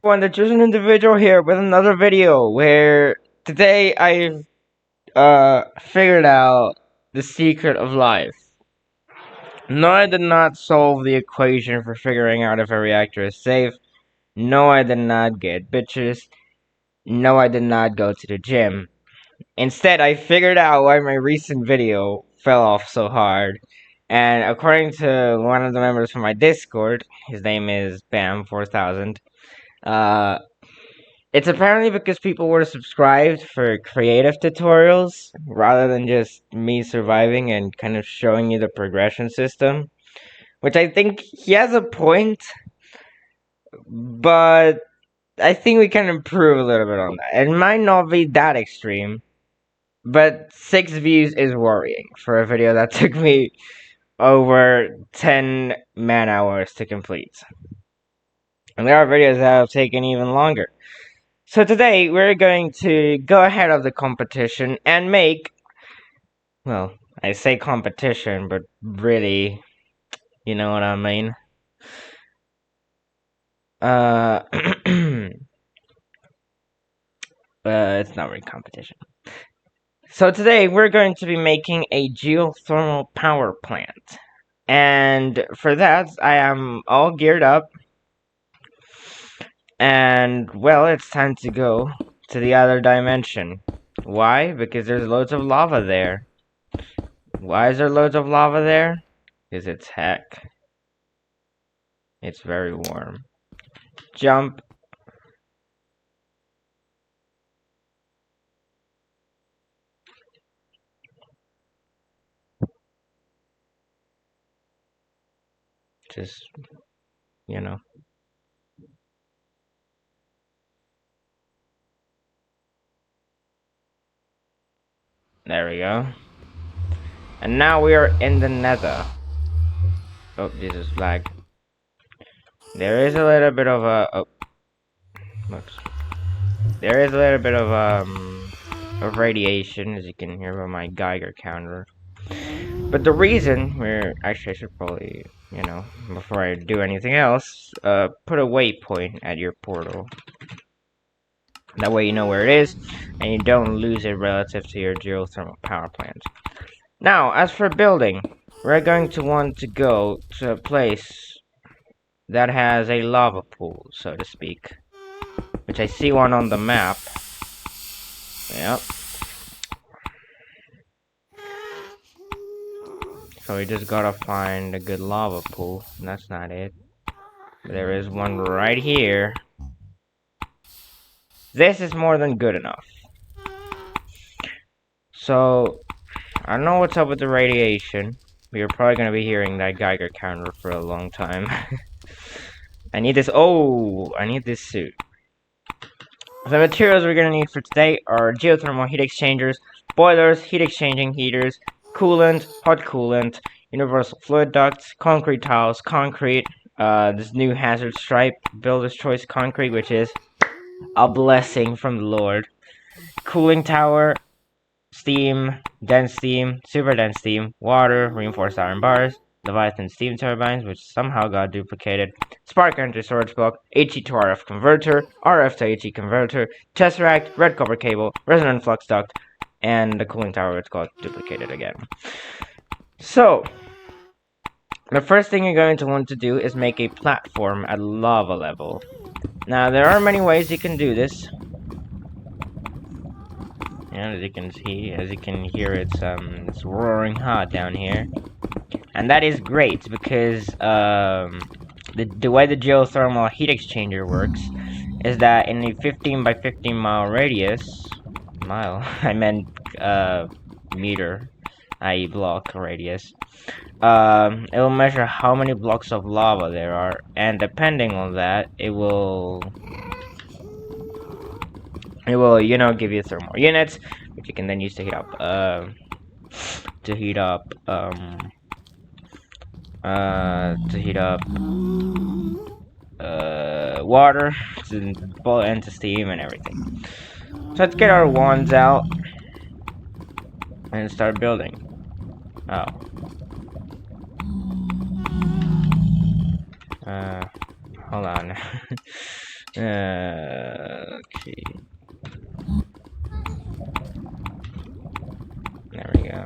One, there's just an individual here with another video where today I've figured out the secret of life. No, I did not solve the equation for figuring out if a reactor is safe. No, I did not get bitches. No, I did not go to the gym. Instead, I figured out why my recent video fell off so hard. And according to one of the members from my Discord, his name is Bam4000, uh, it's apparently because people were subscribed for creative tutorials rather than just me surviving and kind of showing you the progression system. Which I think he has a point, but I think we can improve a little bit on that. It might not be that extreme, but 6 views is worrying for a video that took me over 10 man hours to complete. And there are videos that have taken even longer. So today we're going to go ahead of the competition and make, well, I say competition, but really, you know what I mean. It's not really competition. So today we're going to be making a geothermal power plant. And for that, I am all geared up. And, well, it's time to go to the other dimension. Why? Because there's loads of lava there. Why is there loads of lava there? Because it's heck. It's very warm. Jump. Just, you know. There we go. And now we are in the nether. Oh, Jesus, lag. There is a little bit of a... Oh. Looks. There is a little bit of radiation, as you can hear by my Geiger counter. But the reason we're... Actually, I should probably, you know, before I do anything else, put a waypoint at your portal. That way you know where it is, and you don't lose it relative to your geothermal power plant. Now, as for building, we're going to want to go to a place that has a lava pool, so to speak. Which I see one on the map. Yep. So we just gotta find a good lava pool. And that's not it. There is one right here. This is more than good enough. So, I don't know what's up with the radiation. We are probably gonna be hearing that Geiger counter for a long time. I need this. Oh, I need this suit. The materials we're gonna need for today are geothermal heat exchangers, boilers, heat exchanging heaters, coolant, hot coolant, universal fluid ducts, concrete tiles, concrete, this new hazard stripe, builder's choice concrete, which is a blessing from the Lord, cooling tower, steam, dense steam, super dense steam, water, reinforced iron bars, Leviathan steam turbines, which somehow got duplicated, spark energy storage block, HE to RF converter, RF to HE converter, tesseract, red copper cable, resonant flux duct, and the cooling tower, which got duplicated again. So, the first thing you're going to want to do is make a platform at lava level. Now, there are many ways you can do this. And as you can hear, it's roaring hot down here. And that is great because the way the geothermal heat exchanger works is that in a 15 by 15 mile radius, I meant meter, i.e. block radius, it will measure how many blocks of lava there are, and depending on that, it will, you know, give you thermal units, which you can then use to heat up, water, to boil and to steam and everything. So let's get our wands out and start building. Oh. Hold on. Okay. There we go.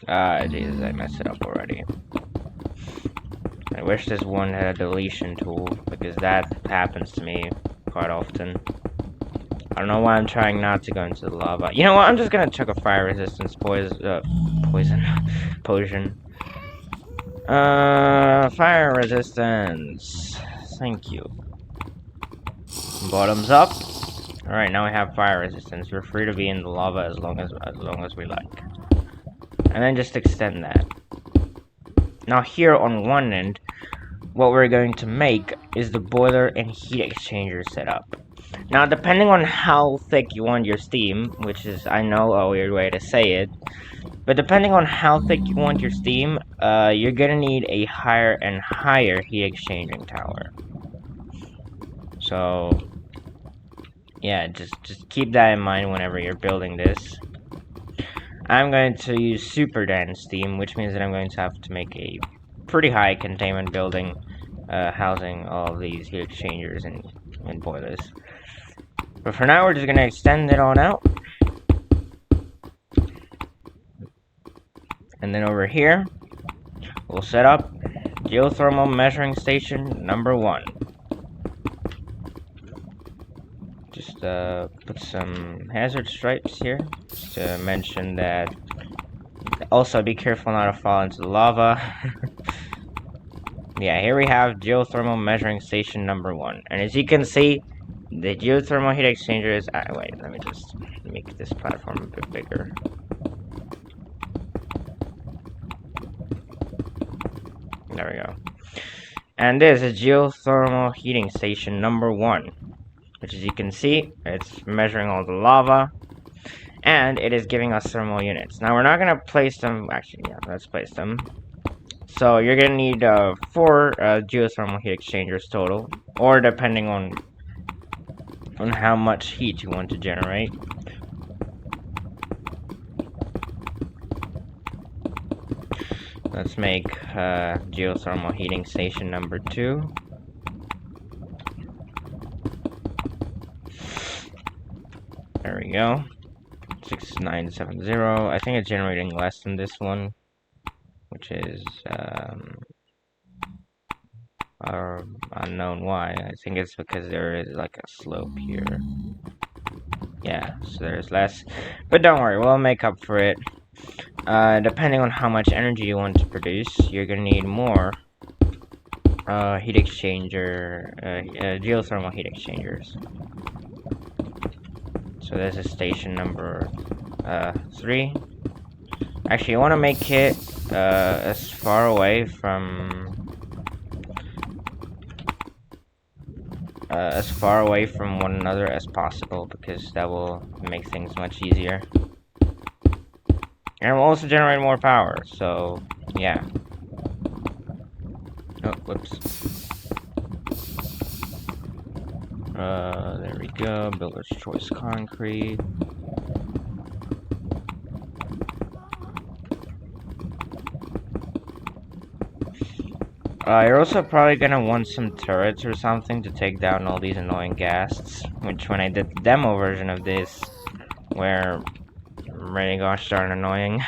Ah, Jesus, I messed it up already. I wish this one had a deletion tool, because that happens to me quite often. I don't know why I'm trying not to go into the lava. You know what? I'm just gonna chuck a fire resistance poison potion. Fire resistance. Thank you. Bottoms up. All right, now we have fire resistance. We're free to be in the lava as long as we like, and then just extend that. Now here on one end, what we're going to make is the boiler and heat exchanger setup. Now, depending on how thick you want your steam, which is, I know, a weird way to say it, but depending on how thick you want your steam, you're gonna need a higher and higher heat exchanging tower. So, yeah, just keep that in mind whenever you're building this. I'm going to use super dense steam, which means that I'm going to have to make a pretty high containment building, housing all of these heat exchangers and boilers. But for now, we're just gonna extend it on out. And then over here, we'll set up geothermal measuring station number 1. Just put some hazard stripes here, just to mention that. Also, be careful not to fall into the lava. Yeah, here we have geothermal measuring station number 1. And as you can see, the geothermal heat exchanger is... wait, let me just make this platform a bit bigger. There we go. And this is geothermal heating station number 1. Which, as you can see, it's measuring all the lava. And it is giving us thermal units. Now, we're not going to place them... Actually, yeah, let's place them. So, you're going to need 4 geothermal heat exchangers total. Or depending on how much heat you want to generate. Let's make geothermal heating station number 2. There we go. 6970. I think it's generating less than this one, which is unknown why. I think it's because there is like a slope here. Yeah, so there's less. But don't worry, we'll make up for it. Depending on how much energy you want to produce, you're gonna need more heat exchanger, geothermal heat exchangers. So this is station number 3. Actually, you want to make it as far away from one another as possible, because that will make things much easier. And it will also generate more power, so yeah. Oh, whoops. There we go, builder's choice concrete. You're also probably gonna want some turrets or something to take down all these annoying ghasts, which when I did the demo version of this, were really gosh darn annoying.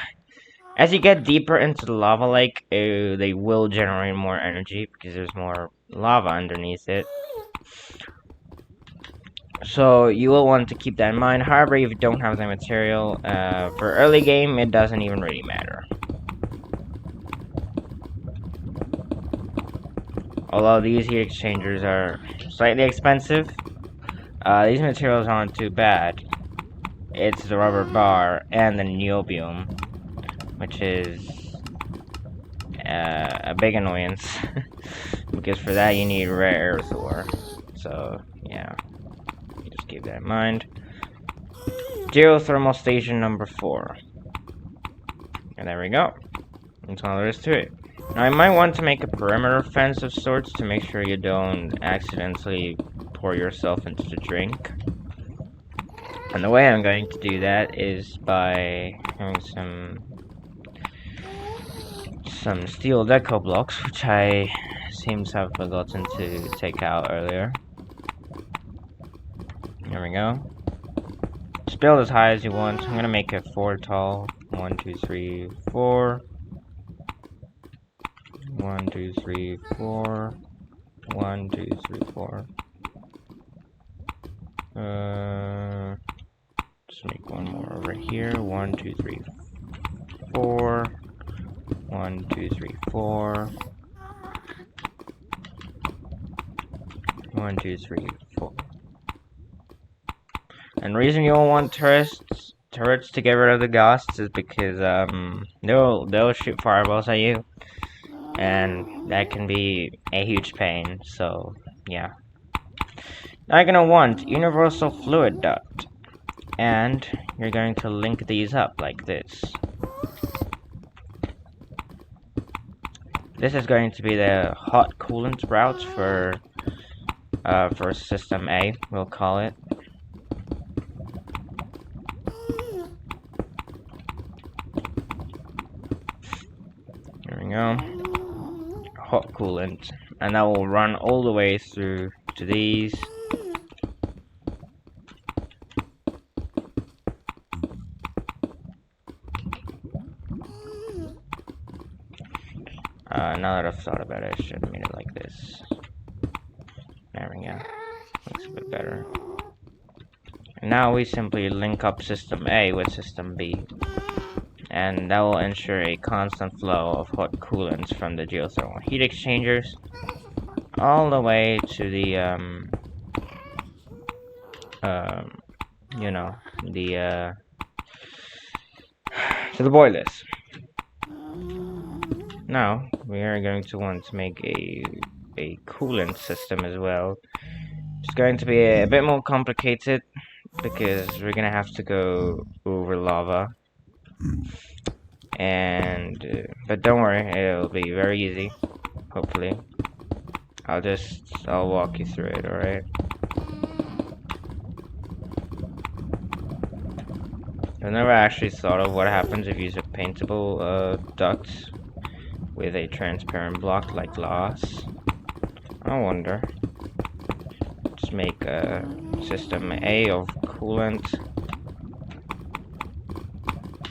As you get deeper into the lava lake, they will generate more energy because there's more lava underneath it. So you will want to keep that in mind. However, if you don't have the material, for early game, it doesn't even really matter. Although these heat exchangers are slightly expensive, these materials aren't too bad. It's the rubber bar and the niobium, which is a big annoyance, because for that you need rare earth ore. So, yeah. Just keep that in mind. Geothermal station number 4. And there we go. That's all there is to it. Now, I might want to make a perimeter fence of sorts to make sure you don't accidentally pour yourself into the drink. And the way I'm going to do that is by having some steel deco blocks, which I seems to have forgotten to take out earlier. There we go. Just build as high as you want. I'm gonna make it 4 tall. 1, 2, 3, 4. 1, 2, 3, 4. 1, 2, 3, 4. Just make one more over here. 1, 2, 3, 4. 1, 2, 3, 4. 1, 2, 3, 4. And the reason you don't want turrets to get rid of the ghosts is because they'll shoot fireballs at you, and that can be a huge pain. So yeah. Now you're gonna want universal fluid duct, and you're going to link these up like this. This is going to be the hot coolant route for system A, we'll call it. There we go. Hot coolant, and that will run all the way through to these. Now that I've thought about it, I should have made it like this. There we go. Looks a bit better. And now we simply link up system A with system B, and that will ensure a constant flow of hot coolants from the geothermal heat exchangers all the way to the you know, to the boilers. Now we are going to want to make a coolant system as well. It's going to be a bit more complicated because we're gonna have to go over lava, and but don't worry, it'll be very easy. Hopefully, I'll walk you through it. All right. I've never actually thought of what happens if you use a paintable duct with a transparent block like glass. I wonder. Just make a system A of coolant.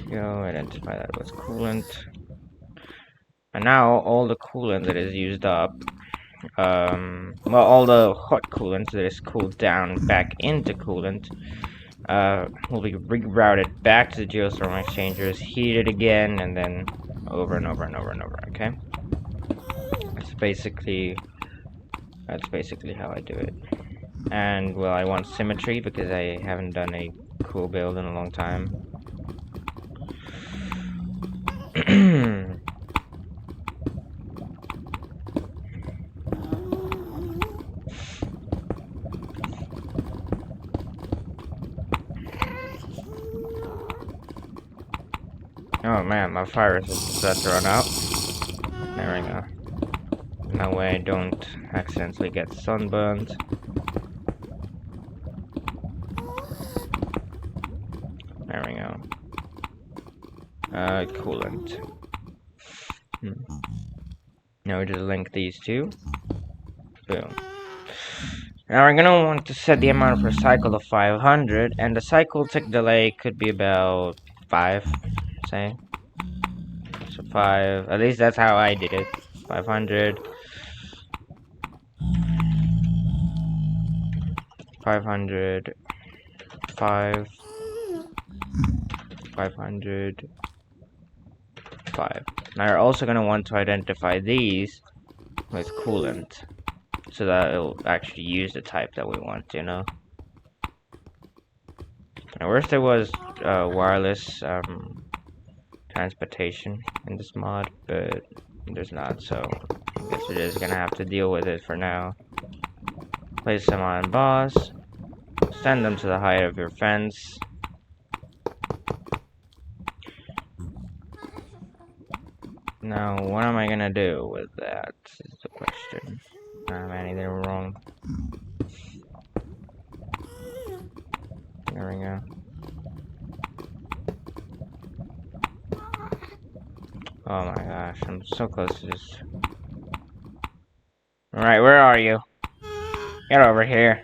Go identify that was coolant. And now all the coolant that is used up, well, all the hot coolant that is cooled down back into coolant, will be rerouted back to the geothermal exchangers, heated again, and then over and over and over and over. Okay, that's basically how I do it. And well, I want symmetry because I haven't done a cool build in a long time. Oh man, my fire is about to run out. There we go. That way I don't accidentally get sunburned. There we go. Coolant. Now we just link these two. Boom. Now we're gonna want to set the amount of recycle to 500, and the cycle tick delay could be about 5, say. So 5, at least that's how I did it. 500. 500. 5. 500. 5. Now you're also going to want to identify these with coolant, so that it'll actually use the type that we want, you know. I wish there was wireless transportation in this mod, but there's not, so I guess we're just gonna have to deal with it for now. Place them on boss, send them to the height of your fence. Now, what am I gonna do with that is the question. Am anything wrong? There we go. Oh my gosh, I'm so close to just Alright, where are you? Get over here.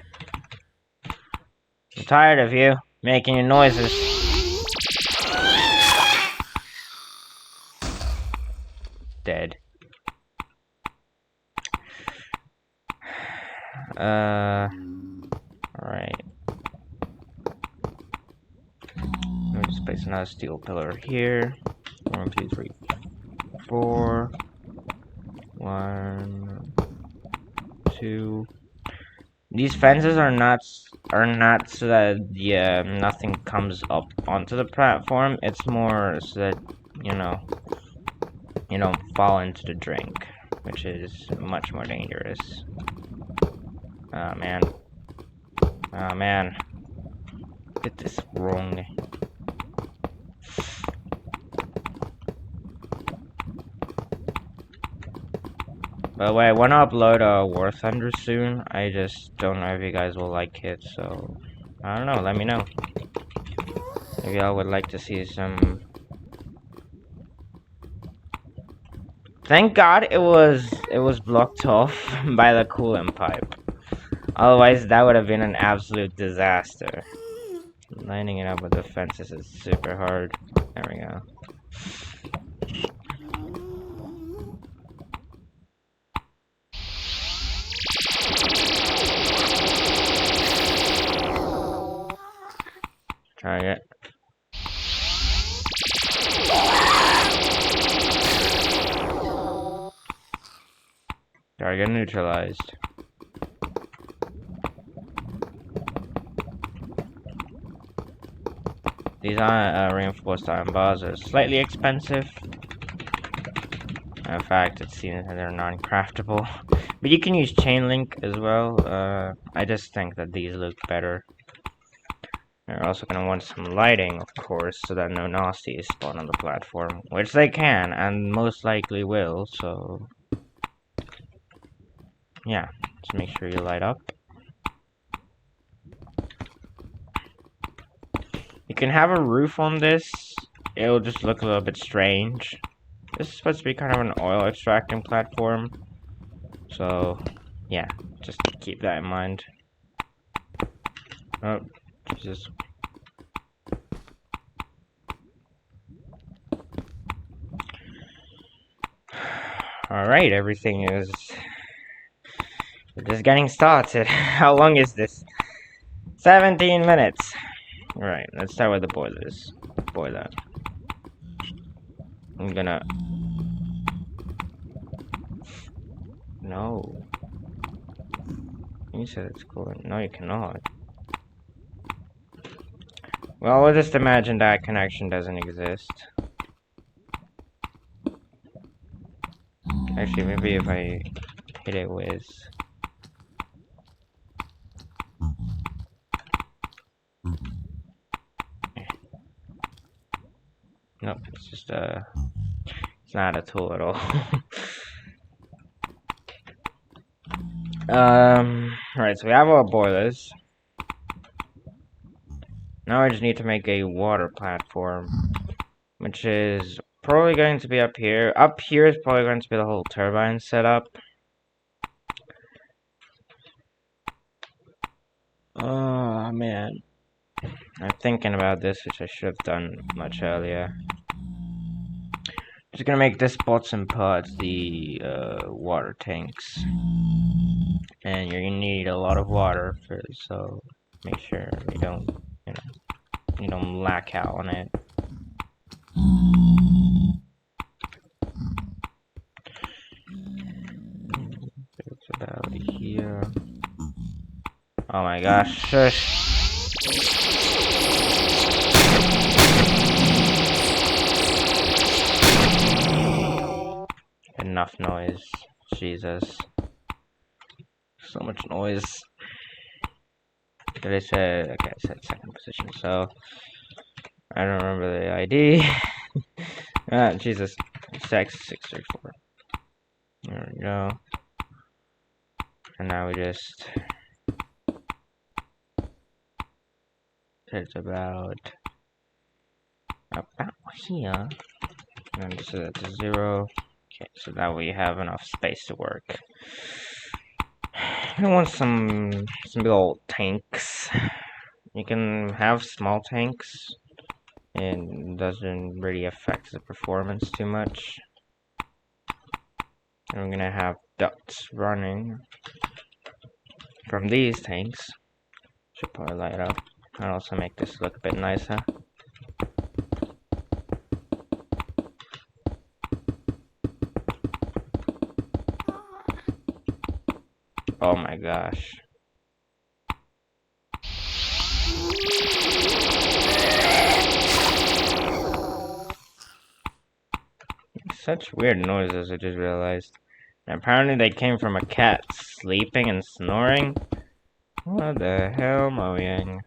I'm tired of you making your noises. Dead. Alright. Let me just place another steel pillar here. 1, 2, 3, 4. 1, 2. These fences are not so that nothing comes up onto the platform. It's more so that you don't fall into the drink, which is much more dangerous. Oh man. Oh man. Did this wrong. By the way, I want to upload War Thunder soon. I just don't know if you guys will like it, so I don't know. Let me know. If y'all would like to see some. Thank God it was blocked off by the coolant pipe. Otherwise, that would have been an absolute disaster. Lining it up with the fences is super hard. There we go. Target. Target neutralized. These reinforced iron bars are slightly expensive. In fact, it seems that they're non-craftable. But you can use chain link as well. I just think that these look better. They're also going to want some lighting, of course, so that no nasties spawn on the platform. Which they can, and most likely will, so... yeah, just make sure you light up. You can have a roof on this. It'll just look a little bit strange. This is supposed to be kind of an oil extracting platform. So, yeah, just keep that in mind. Oh, Jesus. Alright, everything is just getting started. How long is this? 17 minutes. Alright, let's start with the boilers. Boiler. I'm gonna... no. You said it's cool. No, you cannot. Well, we'll just imagine that connection doesn't exist. Actually, maybe if I hit it with... nope, it's just it's not a tool at all. Right, so we have our boilers. Now I just need to make a water platform, which is probably going to be up here. Up here is probably going to be the whole turbine setup. Oh man, I'm thinking about this, which I should have done much earlier. Just gonna make this bottom part the water tanks, and you're gonna need a lot of water for, so make sure you don't, you don't lack out on it. It's about here. Oh my gosh, shush. Enough noise. Jesus. So much noise. Did I say? Okay, I said second position, so I don't remember the ID. Ah, Jesus. 634. There we go. And now we just... it's about here. And set it to 0. Okay, so that way you have enough space to work. I want some big old tanks. You can have small tanks. It doesn't really affect the performance too much. And I'm gonna have ducts running from these tanks. Should probably light up. And also make this look a bit nicer. Oh my gosh. Such weird noises, I just realized. And apparently they came from a cat sleeping and snoring. What the hell, Mojang?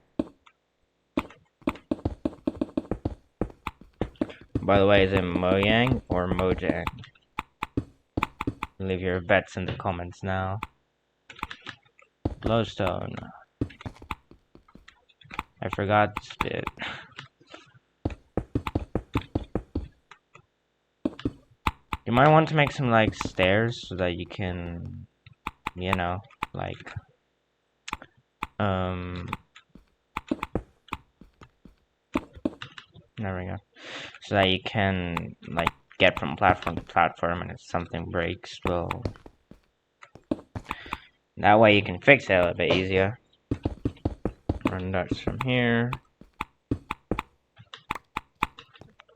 By the way, is it Mojang or Mojang? Leave your bets in the comments now. Glowstone. I forgot this bit. You might want to make some like stairs so that you can, you know, like there we go. So that you can like get from platform to platform, and if something breaks, well, that way you can fix it a little bit easier. Run ducts from here.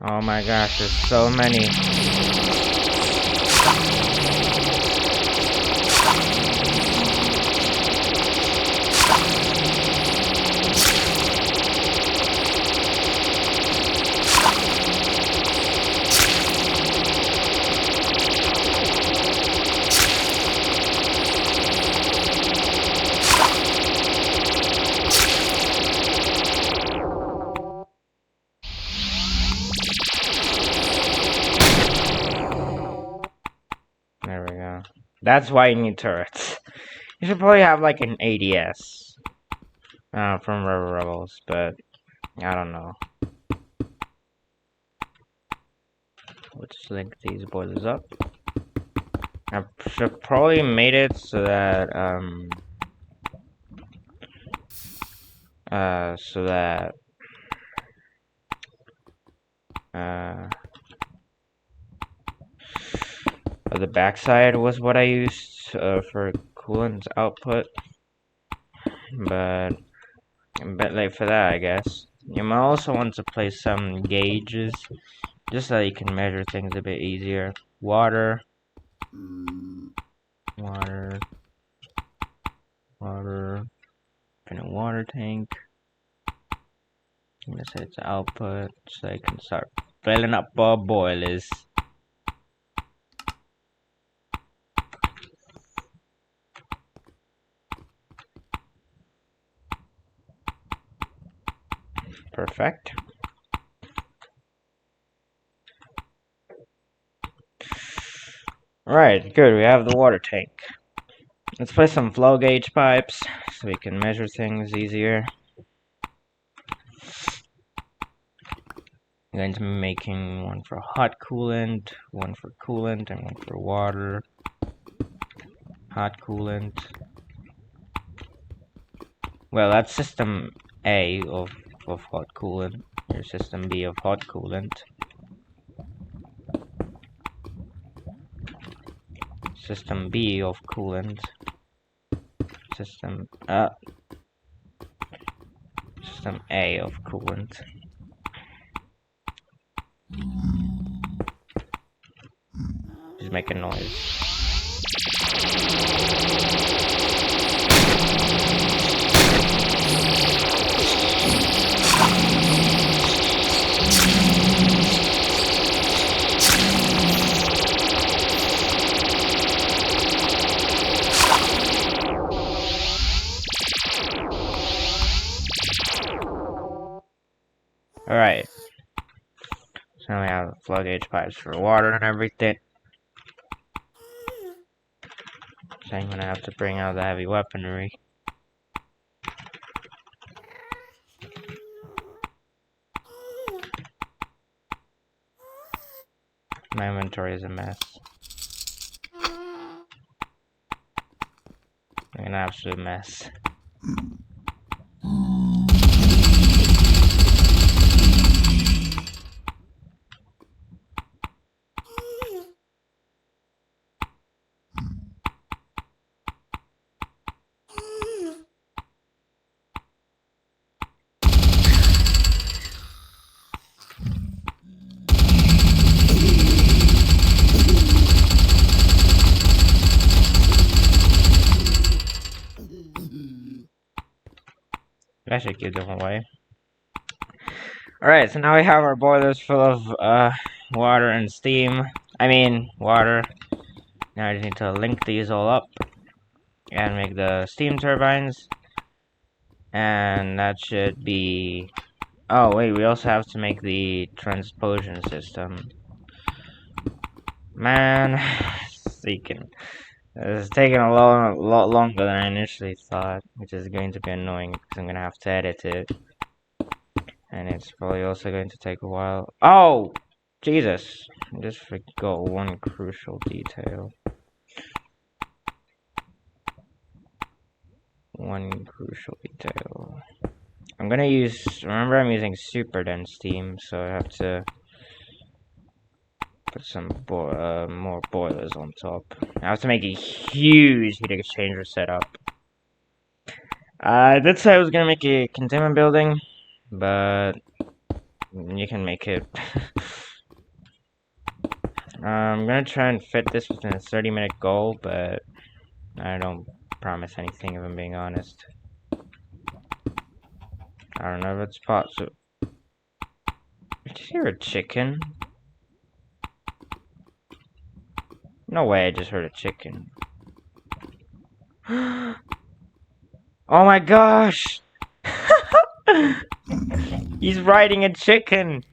Oh my gosh, there's so many. There we go. That's why you need turrets. You should probably have like an ADS from River Rebels, but I don't know. Let's link these boilers up. I should probably made it so that the backside was what I used for coolant output, but I'm a bit late for that, I guess. You might also want to place some gauges, just so you can measure things a bit easier. Water, water, in a water tank. I'm gonna set it to output so I can start filling up our boilers. Perfect. Alright, good, we have the water tank. Let's place some flow gauge pipes so we can measure things easier. I'm going to be making one for hot coolant, one for coolant, and one for water. Hot coolant. Well, that's system A of hot coolant. Here's system B of hot coolant. System B of coolant. System A of coolant. Just make a noise. Alright. So now we have flow gauge pipes for water and everything. So I'm gonna have to bring out the heavy weaponry. My inventory is a mess. I an absolute mess. That should keep different way. Alright, so now we have our boilers full of water and steam. I mean, water. Now I just need to link these all up and make the steam turbines. And that should be... Oh, wait, we also have to make the transposition system. Man, it's taking a lot longer than I initially thought, which is going to be annoying because I'm going to have to edit it. And it's probably also going to take a while. Oh! Jesus! I just forgot one crucial detail. I'm gonna use... Remember, I'm using super dense steam, so I have to put some more boilers on top. I have to make a huge heat exchanger setup. I did say I was gonna make a containment building, but you can make it. I'm gonna try and fit this within a 30-minute goal, but I don't promise anything if I'm being honest. I don't know if it's possible. Did you hear a chicken? No way, I just heard a chicken. Oh my gosh! He's riding a chicken!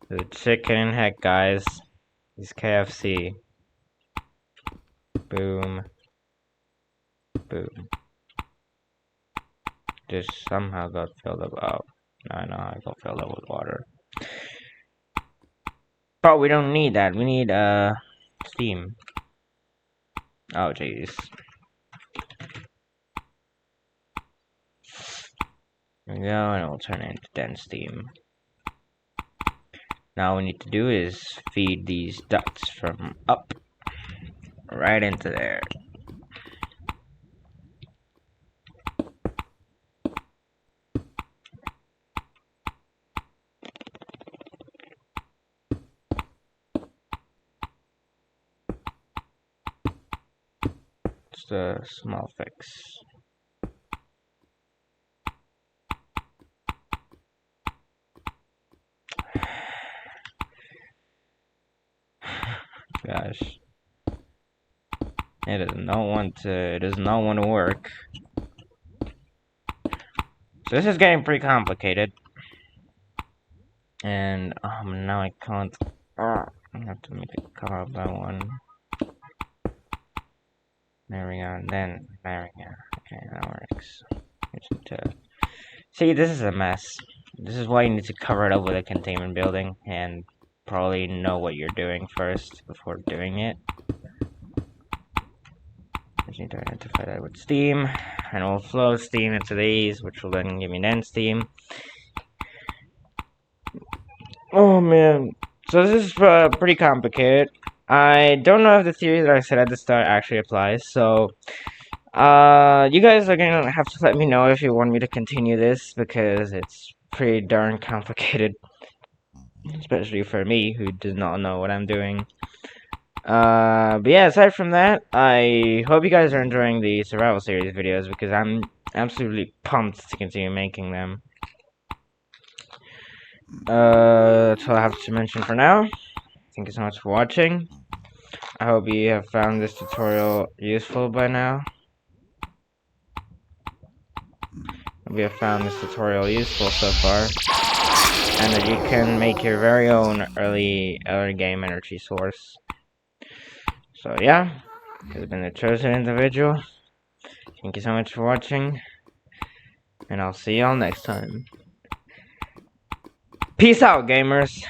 The chicken in heck, guys. He's KFC. Boom. Boom. Just somehow got filled up. Oh, I know I got filled up with water. But we don't need that. We need, steam. Oh, jeez. There we go, and it will turn into dense steam. Now all we need to do is feed these ducts from up right into there. Just a small fix. Gosh, it does not want to work. So this is getting pretty complicated, and now I can't. I have to make it come up by one. There we go. And then there we go. Okay, that works. See, this is a mess. This is why you need to cover it up with a containment building and probably know what you're doing first before doing it. Just need to identify that with steam, and we'll flow steam into these, which will then give me dense steam. Oh man, so this is pretty complicated. I don't know if the theory that I said at the start actually applies, so you guys are gonna have to let me know if you want me to continue this, because it's pretty darn complicated. Especially for me, who does not know what I'm doing. But yeah, aside from that, I hope you guys are enjoying the survival series videos, because I'm absolutely pumped to continue making them. That's all I have to mention for now. Thank you so much for watching. I hope you have found this tutorial useful by now. Hope you have found this tutorial useful so far, and that you can make your very own early game energy source. So yeah, you've been the chosen individual. Thank you so much for watching, and I'll see y'all next time. Peace out, gamers!